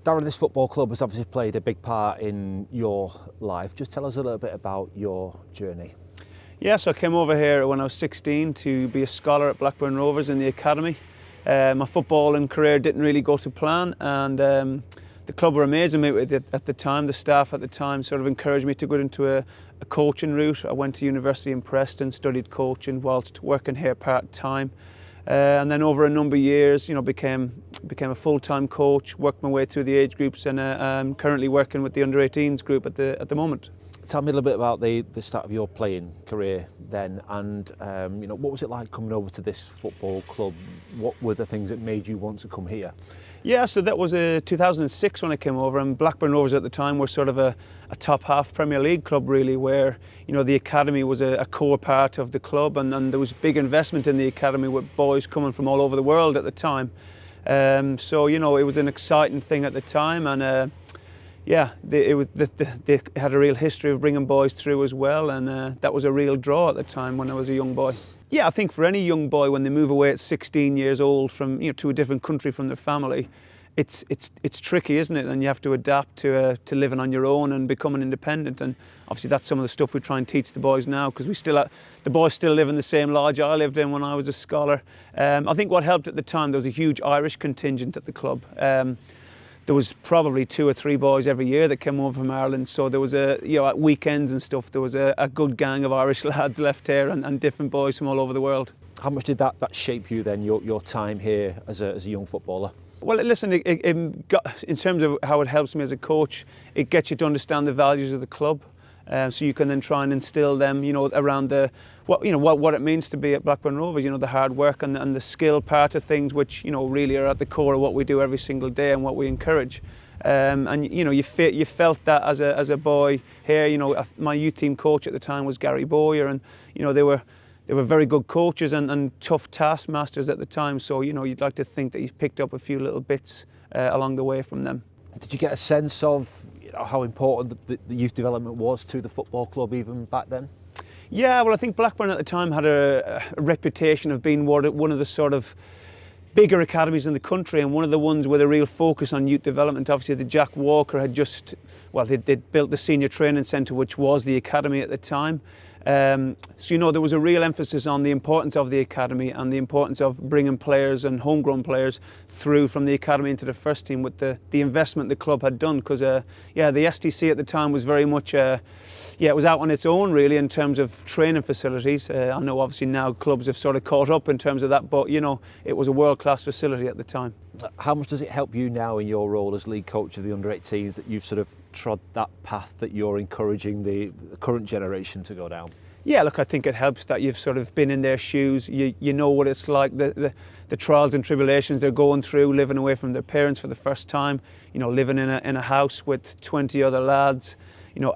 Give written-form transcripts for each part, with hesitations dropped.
Darragh, this football club has obviously played a big part in your life. Just tell us a little bit about your journey. Yeah, so I came over here when I was 16 to be a scholar at Blackburn Rovers in the academy. My footballing career didn't really go to plan, and the club were amazing at the time. The staff at the time sort of encouraged me to go into a coaching route. I went to university in Preston, studied coaching whilst working here part-time. And then over a number of years, became a full-time coach, worked my way through the age groups, and I'm currently working with the Under-18s group at the moment. Tell me a little bit about the start of your playing career then, and what was it like coming over to this football club? What were the things that made you want to come here? Yeah, so that was 2006 when I came over, and Blackburn Rovers at the time were sort of a top half Premier League club really, where the academy was a core part of the club, and there was big investment in the academy with boys coming from all over the world at the time. So it was an exciting thing at the time, and they had a real history of bringing boys through as well, and that was a real draw at the time when I was a young boy. Yeah, I think for any young boy, when they move away at 16 years old from to a different country from their family, it's tricky, isn't it? And you have to adapt to living on your own and becoming independent. And obviously, that's some of the stuff we try and teach the boys now, because the boys still live in the same lodge I lived in when I was a scholar. I think what helped at the time, there was a huge Irish contingent at the club. There was probably 2 or 3 boys every year that came over from Ireland, so there was at weekends and stuff, there was a good gang of Irish lads left here, and different boys from all over the world. How much did that shape you then, your time here as a young footballer? Well, listen, in terms of how it helps me as a coach, it gets you to understand the values of the club. So you can then try and instill them, around what it means to be at Blackburn Rovers. The hard work and the skill part of things, which really are at the core of what we do every single day and what we encourage. And you felt that as a boy here. My youth team coach at the time was Gary Bowyer, and they were very good coaches and tough taskmasters at the time. So you'd like to think that you've picked up a few little bits along the way from them. Did you get a sense of how important the youth development was to the football club even back then? Yeah, well, I think Blackburn at the time had a reputation of being one of the sort of bigger academies in the country, and one of the ones with a real focus on youth development. Obviously, the Jack Walker had they'd built the senior training centre, which was the academy at the time. So there was a real emphasis on the importance of the academy and the importance of bringing players and homegrown players through from the academy into the first team with the investment the club had done, because the STC at the time was very much it was out on its own really in terms of training facilities. I know obviously now clubs have sort of caught up in terms of that, but it was a world-class facility at the time. How much does it help you now in your role as lead coach of the Under-18s that you've sort of trod that path that you're encouraging the current generation to go down? Yeah, look, I think it helps that you've sort of been in their shoes. You know what it's like, the trials and tribulations they're going through, living away from their parents for the first time, living in a house with 20 other lads,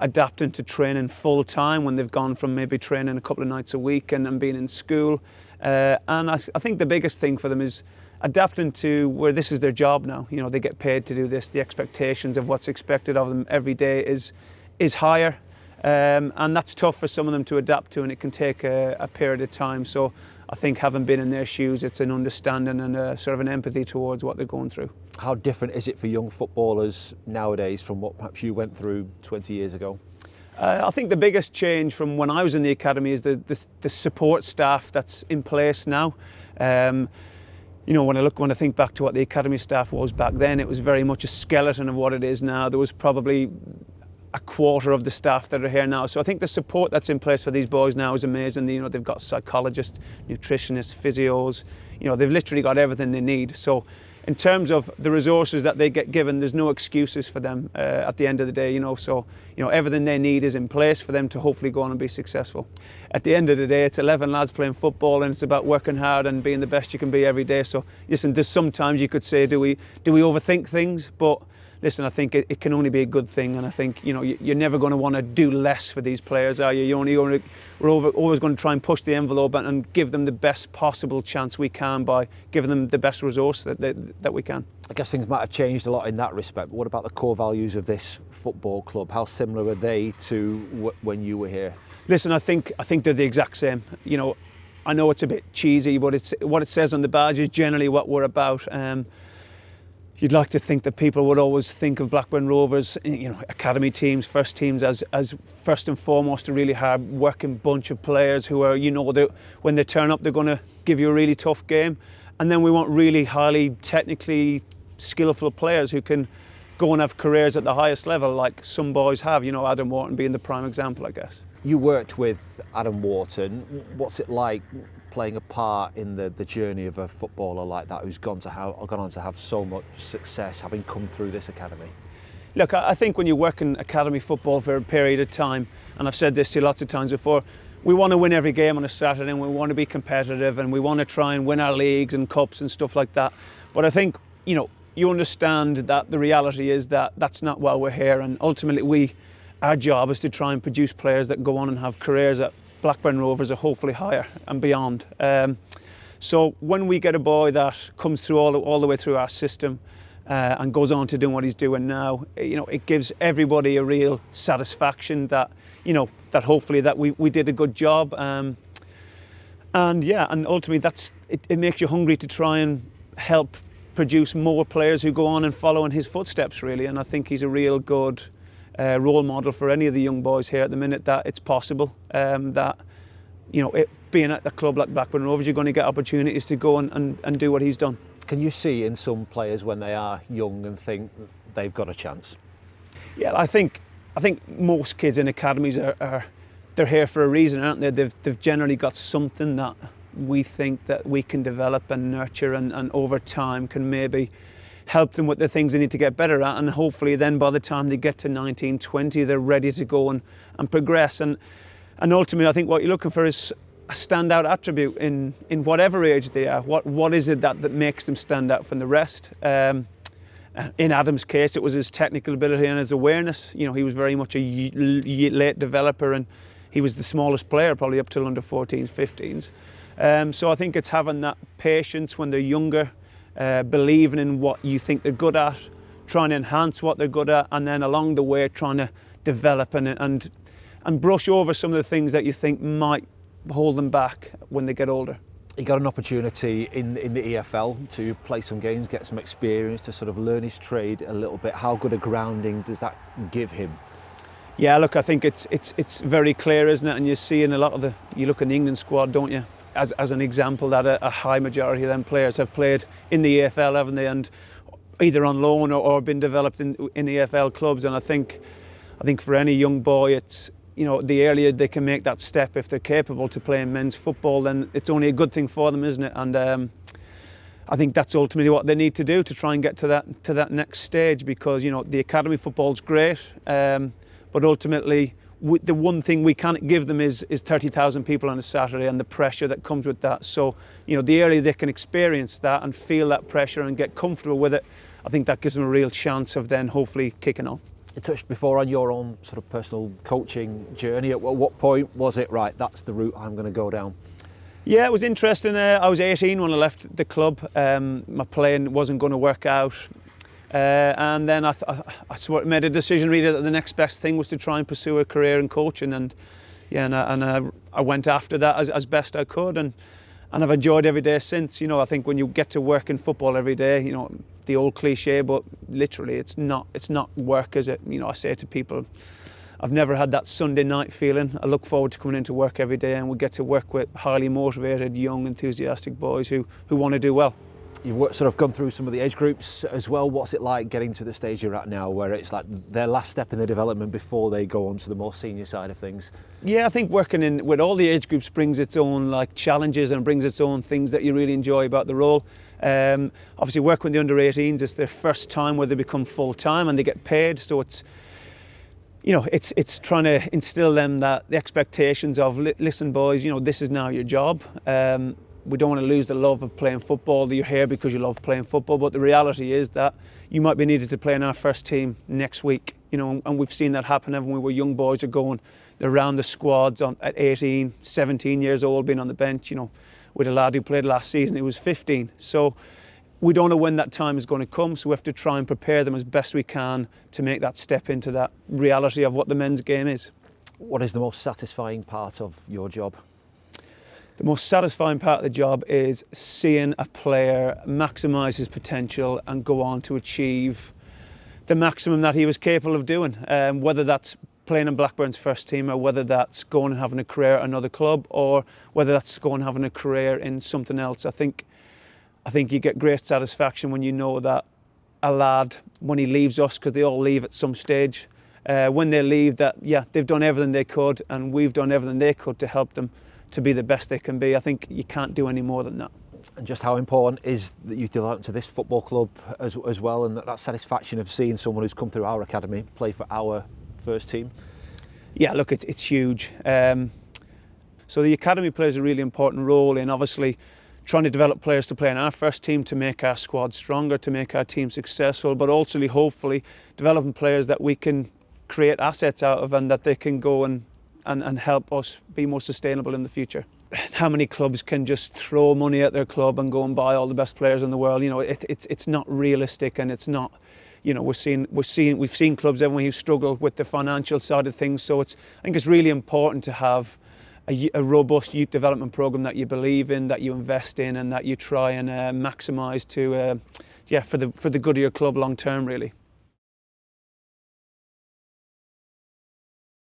adapting to training full time when they've gone from maybe training a couple of nights a week and being in school. And I think the biggest thing for them is adapting to where this is their job now. They get paid to do this. The expectations of what's expected of them every day is higher. And that's tough for some of them to adapt to, and it can take a period of time. So I think having been in their shoes, it's an understanding and a sort of an empathy towards what they're going through. How different is it for young footballers nowadays from what perhaps you went through 20 years ago? I think the biggest change from when I was in the academy is the support staff that's in place now. When I think back to what the academy staff was back then, it was very much a skeleton of what it is now. There was probably a quarter of the staff that are here now. So I think the support that's in place for these boys now is amazing. They've got psychologists, nutritionists, physios. They've literally got everything they need. So in terms of the resources that they get given, there's no excuses for them at the end of the day. So everything they need is in place for them to hopefully go on and be successful. At the end of the day, it's 11 lads playing football, and it's about working hard and being the best you can be every day. So listen, there's sometimes you could say, do we overthink things? But listen, I think it can only be a good thing, and I think you're never going to want to do less for these players, are you? We're always going to try and push the envelope and give them the best possible chance we can by giving them the best resource that we can. I guess things might have changed a lot in that respect, but what about the core values of this football club? How similar are they to when you were here? Listen, I think they're the exact same. I know it's a bit cheesy, but what it says on the badge is generally what we're about. you'd like to think that people would always think of Blackburn Rovers, academy teams, first teams as first and foremost a really hard working bunch of players who are, that when they turn up they're going to give you a really tough game. And then we want really highly technically skillful players who can go and have careers at the highest level, like some boys have, Adam Wharton being the prime example, I guess. You worked with Adam Wharton. What's it like playing a part in the journey of a footballer like that who's gone on to have so much success, having come through this academy? Look, I think when you work in academy football for a period of time, and I've said this to you lots of times before, we want to win every game on a Saturday and we want to be competitive and we want to try and win our leagues and cups and stuff like that. But I think, you understand that the reality is that that's not why we're here, and ultimately our job is to try and produce players that go on and have careers at Blackburn Rovers or hopefully higher and beyond. So when we get a boy that comes through all the way through our system and goes on to doing what he's doing now, it gives everybody a real satisfaction that that hopefully that we did a good job. And ultimately it makes you hungry to try and help produce more players who go on and follow in his footsteps, really. And I think he's a real good role model for any of the young boys here at the minute, that it's possible, that being at a club like Blackburn Rovers, you're going to get opportunities to go and do what he's done. Can you see in some players when they are young and think they've got a chance? Yeah, I think most kids in academies they're here for a reason, aren't they? They've generally got something that we think that we can develop and nurture and over time can maybe help them with the things they need to get better at, and hopefully then by the time they get to 19, 20 they're ready to go and progress, and ultimately I think what you're looking for is a standout attribute in whatever age they are. What is it that makes them stand out from the rest? In Adam's case it was his technical ability and his awareness. He was very much a late developer and he was the smallest player probably up till under 14s, 15s. So I think it's having that patience when they're younger, believing in what you think they're good at, trying to enhance what they're good at, and then along the way trying to develop and brush over some of the things that you think might hold them back when they get older. He got an opportunity in the EFL to play some games, get some experience, to sort of learn his trade a little bit. How good a grounding does that give him? Yeah, look, I think it's very clear, isn't it? And you see in a lot of you look in the England squad, don't you? As an example, that a high majority of them players have played in the EFL, haven't they? And either on loan or been developed in EFL clubs. And I think for any young boy, it's the earlier they can make that step, if they're capable to play in men's football, then it's only a good thing for them, isn't it? And I think that's ultimately what they need to do to try and get to that next stage, because the academy football's great, but ultimately the one thing we can't give them is 30,000 people on a Saturday and the pressure that comes with that. So the earlier they can experience that and feel that pressure and get comfortable with it, I think that gives them a real chance of then hopefully kicking on. You touched before on your own sort of personal coaching journey. At what point was it, right, that's the route I'm going to go down? Yeah, it was interesting. I was 18 when I left the club. My playing wasn't going to work out. And then I sort of made a decision really that the next best thing was to try and pursue a career in coaching, and I went after that as best I could, and I've enjoyed every day since. I think when you get to work in football every day, the old cliche, but literally it's not work, is it? I say to people, I've never had that Sunday night feeling. I look forward to coming into work every day, and we get to work with highly motivated, young, enthusiastic boys who want to do well. You've sort of gone through some of the age groups as well. What's it like getting to the stage you're at now, where it's like their last step in the development before they go on to the more senior side of things? Yeah, I think working with all the age groups brings its own challenges and brings its own things that you really enjoy about the role. Obviously, working with the under-18s, it's their first time where they become full-time and they get paid, so it's it's trying to instill them that the expectations of, listen boys, this is now your job. We don't want to lose the love of playing football. You're here because you love playing football, but the reality is that you might be needed to play in our first team next week. And we've seen that happen when we were young boys they're around the squads at 18, 17 years old, being on the bench. With a lad who played last season, he was 15. So we don't know when that time is going to come, so we have to try and prepare them as best we can to make that step into that reality of what the men's game is. What is the most satisfying part of your job? the most satisfying part of the job is seeing a player maximise his potential and go on to achieve the maximum that he was capable of doing, whether that's playing in Blackburn's first team, or whether that's going and having a career at another club, or whether that's going and having a career in something else. I think you get great satisfaction when you know that a lad, when he leaves us, because they all leave at some stage, when they leave, that they've done everything they could, and we've done everything they could to help them to be the best they can be. I think you can't do any more than that. And just how important is the youth development to this football club as well, and that satisfaction of seeing someone who's come through our academy play for our first team? Yeah, look, it's huge. So the academy plays a really important role in obviously trying to develop players to play in our first team, to make our squad stronger, to make our team successful, but also hopefully developing players that we can create assets out of, and that they can go and help us be more sustainable in the future. How many clubs can just throw money at their club and go and buy all the best players in the world? You know, it's not realistic, and it's not. You know, we've seen clubs everyone who struggle with the financial side of things. So I think it's really important to have a robust youth development program that you believe in, that you invest in, and that you try and maximise to, for the good of your club long term, really.